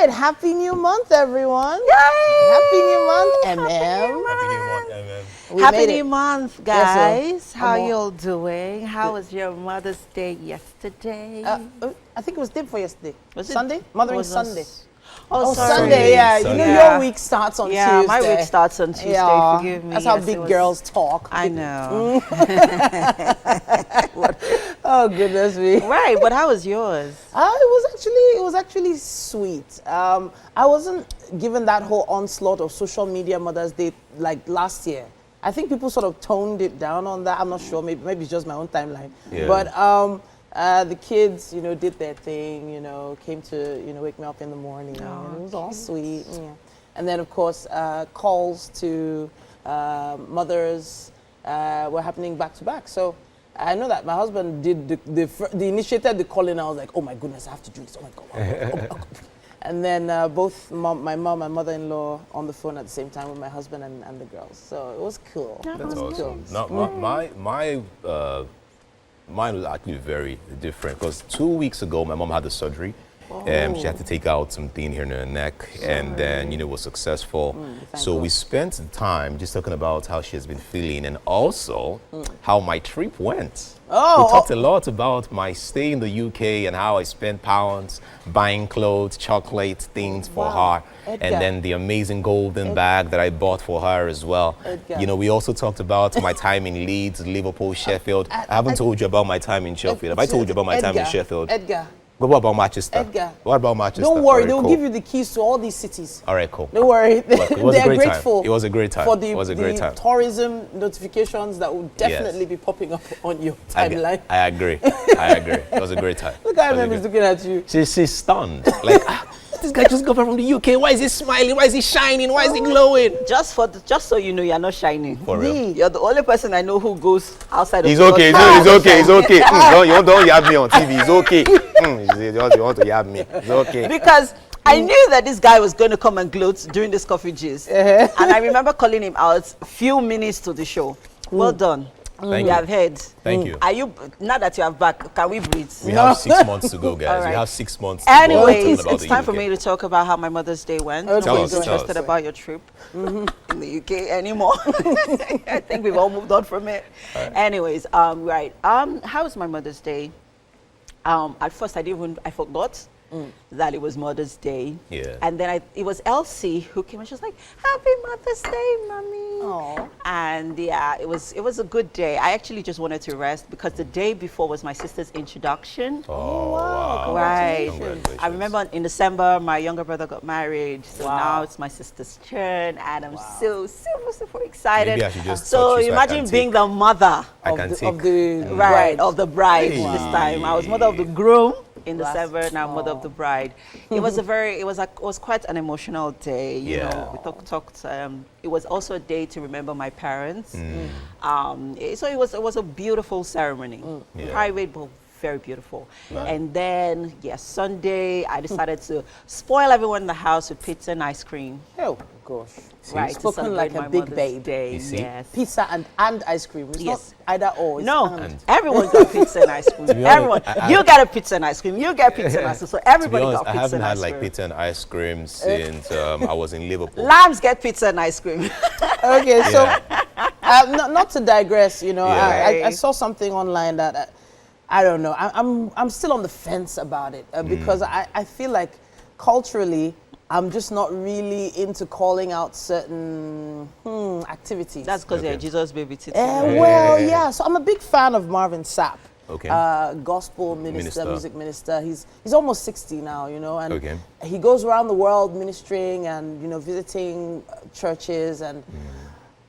right, happy new month, everyone. Yay! Happy new month, MM. Happy new month, MM. We Happy made new it. month, Yes, guys. sir. How I'm all- y'all doing? How was your Mother's Day yesterday? I think it was day before yesterday. Was it- Sunday? Mothering was Sunday. Oh, Sunday, Sunday, yeah. Sunday. You know Yeah. your week starts on Yeah, Tuesday. my week starts on Tuesday. Yeah, Forgive me. that's how Yes, big it was- girls talk. I know. Oh, goodness me. Right, but how was yours? It was actually sweet. I wasn't given that whole onslaught of social media Mother's Day like last year. I think people sort of toned it down on that. I'm not sure. Maybe it's just my own timeline. Yeah. But the kids, did their thing. Came to wake me up in the morning. And it was all sweet. Yeah. And then of course calls to mothers were happening back to back. So I know that my husband did the initiated the calling. I was like, oh my goodness, I have to do this. Oh my god. Oh my God. And then both my mom and mother-in-law on the phone at the same time with my husband and the girls. So it was cool. That's awesome. No, mine was actually very different because 2 weeks ago my mom had the surgery. She had to take out something here in her neck, and then it was successful. So we spent the time just talking about how she has been feeling, and also how my trip went. We talked a lot about my stay in the UK and how I spent pounds buying clothes, chocolate, things for her, Edgar. and then the amazing golden bag that I bought for her as well. Edgar. We also talked about my time in Leeds, Liverpool, Sheffield. I haven't told you about my time in Sheffield. Have I told you about my time in Sheffield? Edgar. What about Manchester? Edgar. What about Manchester? Don't worry, All right, they'll cool. give you the keys to all these cities. All right, cool. Don't worry. Look, it was a They're great time. grateful. It was a great time. For the, It was a great time. tourism notifications that will definitely be popping up on your timeline. I agree. I agree. It was a great time. Look how It was a I'm great- looking at you. She's stunned. Like, this guy just got back from the UK. Why is he smiling? Why is he shining? Why is he glowing? Just so you know, you're not shining. For real. You're the only person I know who goes outside of He's the okay. house. He's okay. He's okay. Don't yab me on TV. He's okay. You want to yab me. It's okay. Because I knew that this guy was going to come and gloat during this coffee gist. And I remember calling him out few minutes to the show. Well done. Thank We you. have heard. Thank you. Are you, now that you have back, can we breathe? We have 6 months to go, guys. All right. We have 6 months to go. Anyways, Talking about it's the time for UK. me to talk about how my Mother's Day went. Okay. Nobody's Tell us. interested about your trip in the UK anymore. I think we've all moved on from it. Anyways, right. How was my Mother's Day? At first, I forgot that it was Mother's Day. Yeah. And then it was Elsie who came and she was like, "Happy Mother's Day, Mommy." Aw. And yeah, it was a good day. I actually just wanted to rest because the day before was my sister's introduction. Oh, wow. Right. Congratulations. I remember in December, my younger brother got married. So now it's my sister's turn, and I'm so super excited. Maybe I should just so touch you so I imagine can being take- the mother I Of can the, take. of the right of the bride Hey. this time. I was mother of the groom in Bless. December, now mother of the bride. It was quite an emotional day. You Yeah. know, we talked. It was also a day to remember my parents. So it was a beautiful ceremony, Yeah. private but very beautiful. Right. And then yes, Sunday I decided to spoil everyone in the house with pizza and ice cream. Oh gosh. Right, to Spoken like celebrate a my big Mother's babe. Day. You see? Yes. Pizza and ice cream. It's Yes. not either or. It's No, and. everyone got pizza and ice cream. be honest, Everyone, I- you get a pizza and ice cream. You get pizza and ice cream. So To be everybody honest, got I pizza haven't and had ice like cream. pizza and ice cream since I was in Liverpool. Lambs get pizza and ice cream. Okay, so Yeah. not to digress, Yeah. I saw something online that I don't know. I'm still on the fence about it because I feel like culturally I'm just not really into calling out certain activities. That's because Okay. you're Jesus baby titi. Well, yeah. So I'm a big fan of Marvin Sapp. Okay. Gospel minister, Minister. music minister. He's almost 60 now, and Okay. he goes around the world ministering and visiting churches and.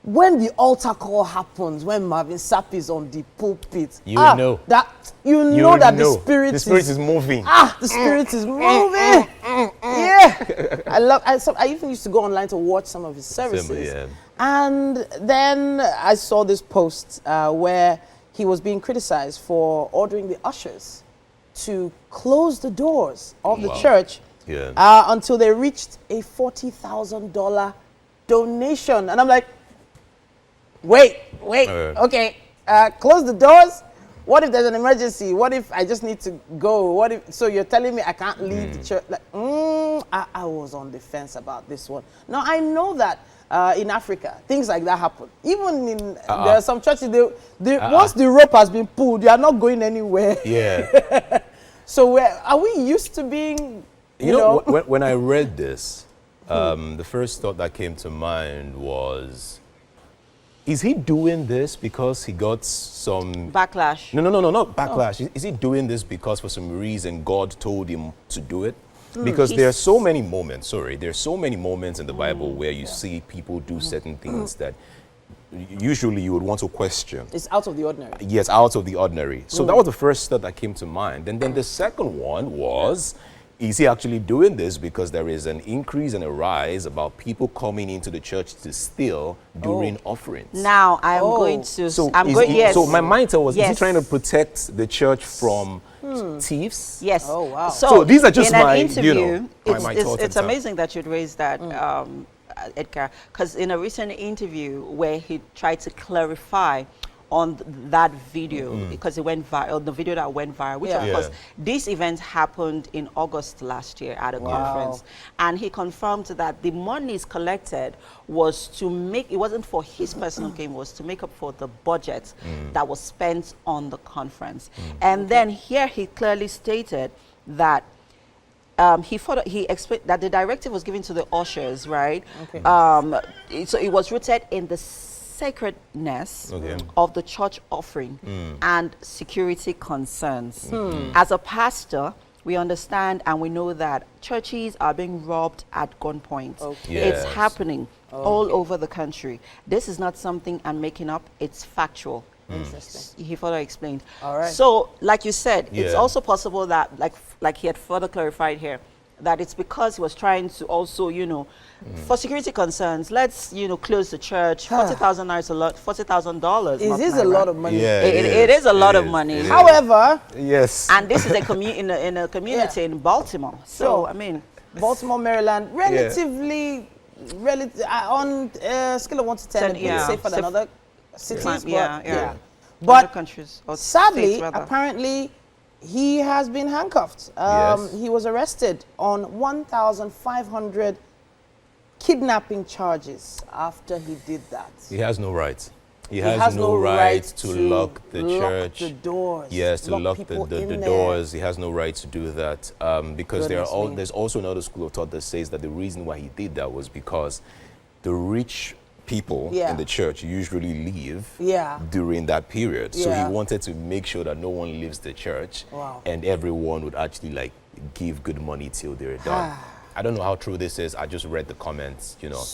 When the altar call happens, when Marvin Sapp is on the pulpit, You will know. that the spirit is moving. the spirit is moving. Yeah, I even used to go online to watch some of his services, yeah. and then I saw this post where he was being criticized for ordering the ushers to close the doors of the Wow. church Yeah. until they reached a $40,000 donation, and I'm like, wait, okay, close the doors. what if there's an emergency? What if I just need to go? What if, so you're telling me I can't leave the church? Like, I was on the fence about this one. Now, I know that in Africa, things like that happen. Even in, there are some churches, once the rope has been pulled, you are not going anywhere. Yeah. So are we used to being, you know? When I read this, the first thought that came to mind was, is he doing this because he got some... Backlash. No, not backlash. Is he doing this because for some reason God told him to do it? Because there are so many moments, there's so many moments in the Bible where you see people do certain things that usually you would want to question. It's out of the ordinary. Yes, out of the ordinary. So that was the first thought that came to mind. And then the second one was, is he actually doing this because there is an increase and a rise about people coming into the church to steal during offerings? Now I'm going to. So yes. So my mindset was, yes. is he trying to protect the church from thieves? Yes. Oh wow. So these are just in my, an interview, you know, my thoughts. It's amazing that you'd raise that, Edgar, because in a recent interview where he tried to clarify on that video, because it went viral, the video that went viral, which of course, this event happened in August last year at a conference. And he confirmed that the monies collected was to make, it wasn't for his personal gain, was to make up for the budget that was spent on the conference. And then here he clearly stated that he explained that the directive was given to the ushers, right? Okay. So it was rooted in the sacredness of the church offering and security concerns. As a pastor, we understand and we know that churches are being robbed at gunpoint. It's happening all over the country. This is not something I'm making up, it's factual. Interesting. He further explained. All right. So, like you said, it's also possible that, like he had further clarified here, that it's because he was trying to also, you know, for security concerns, let's, you know, close the church. 40,000 naira is a lot. $40,000. It is a lot of money. Yeah, it is a lot of money. However, and this is a in a community in Baltimore. So I mean, Baltimore, Maryland, relatively on a scale of 1 to 10, it's safer than other cities. But other countries, or sadly, states, apparently, he has been handcuffed. He was arrested on 1,500 kidnapping charges after he did that. He has no right. He has no right to lock the church. The doors. Yes, to lock the doors. He has no right to do that because there's also another school of thought that says that the reason why he did that was because the rich people in the church usually leave during that period. So he wanted to make sure that no one leaves the church and everyone would actually like give good money till they're done. I don't know how true this is. I just read the comments, you know.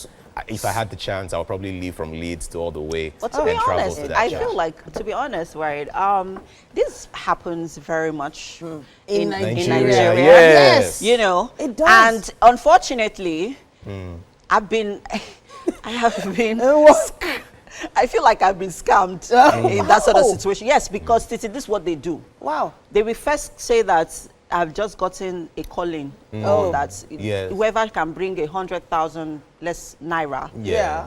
If I had the chance, I would probably leave from Leeds to all the way but to be and travel honest, to that I church. feel like, to be honest, right, this happens very much in Nigeria. Yes. You know, it does. And unfortunately, I have been I feel like I've been scammed in that sort of situation. Yes, because this is what they do. Wow. They will first say that I've just gotten a calling, or that whoever can bring 100,000 less naira,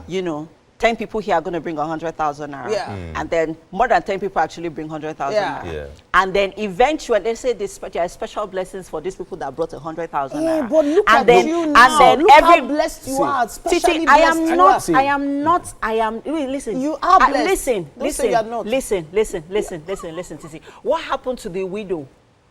you know, 10 people here are going to bring 100,000 naira. And then more than 10 people actually bring 100,000 naira. And then eventually they say there are special blessings for these people that brought 100,000 naira. But look and at you now. And then look how blessed you are. Especially I am listen. You are blessed. Listen, Titi. What happened to the widow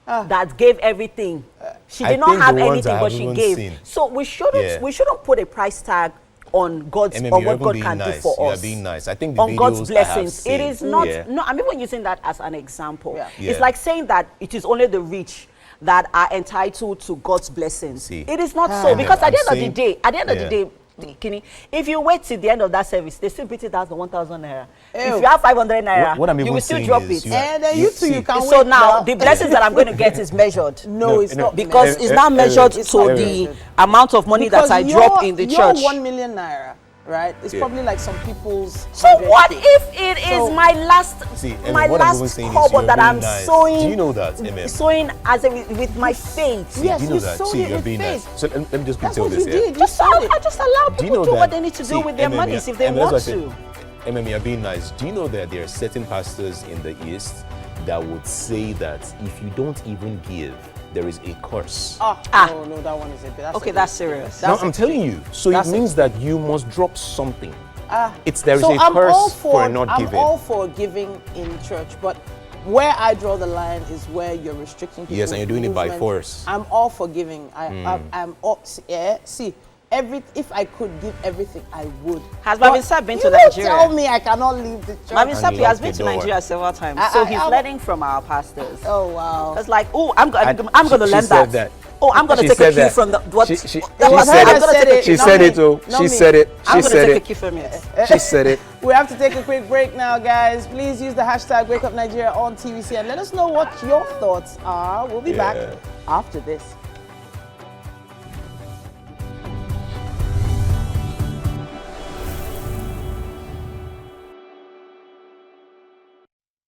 that gave everything? She did not have anything, but she gave. So we shouldn't put a price tag on God's or what God can do for us. You are being nice. I think the on God's blessings. It is not. No, I'm even using that as an example. Yeah. It's like saying that it is only the rich that are entitled to God's blessings. It is not so, because at the end of the day, Kenny, if you wait till the end of that service, they still beat it as the 1,000 naira. If you have 500 naira, you will still drop it. And then you can so wait now the blessings that I'm going to get is measured. No, it's not, because it's not measured to the amount of money that I drop in the church. Your 1 million naira, right? It's probably like some people's. So what if it is my last kobo that I'm sewing? Do you know that? Sewing with my faith. Yes, do you know that? See, you're being nice. So let me just tell this. I just allow people to do what they need to do with their monies if they want to. You're being nice. Do you know that there are certain pastors in the East that would say that if you don't even give, there is a curse. No, that one is a bit. Okay, that's serious. No, I'm telling you. So it means that you must drop something. There is a I'm all curse for not giving. I'm all for giving in church, but where I draw the line is where you're restricting people. Yes, and you're doing it by force. I'm all for giving. I'm all, see, if I could give everything, I would. Has Marvin Sapp been to You Nigeria? tell me I cannot leave the church. Marvin Sapp has lock been the to door. Nigeria several times, so he's learning from our pastors. Oh wow! It's like, oh, I'm going to learn said that. Oh, I'm going to She take a said cue that. from the what? She was said her it. that said it, She not said me. it too. Not She me. said it. I'm She going to said take a it. cue from it. She said it. We have to take a quick break now, guys. Please use the hashtag WakeUpNigeria on TVC and let us know what your thoughts are. We'll be back after this.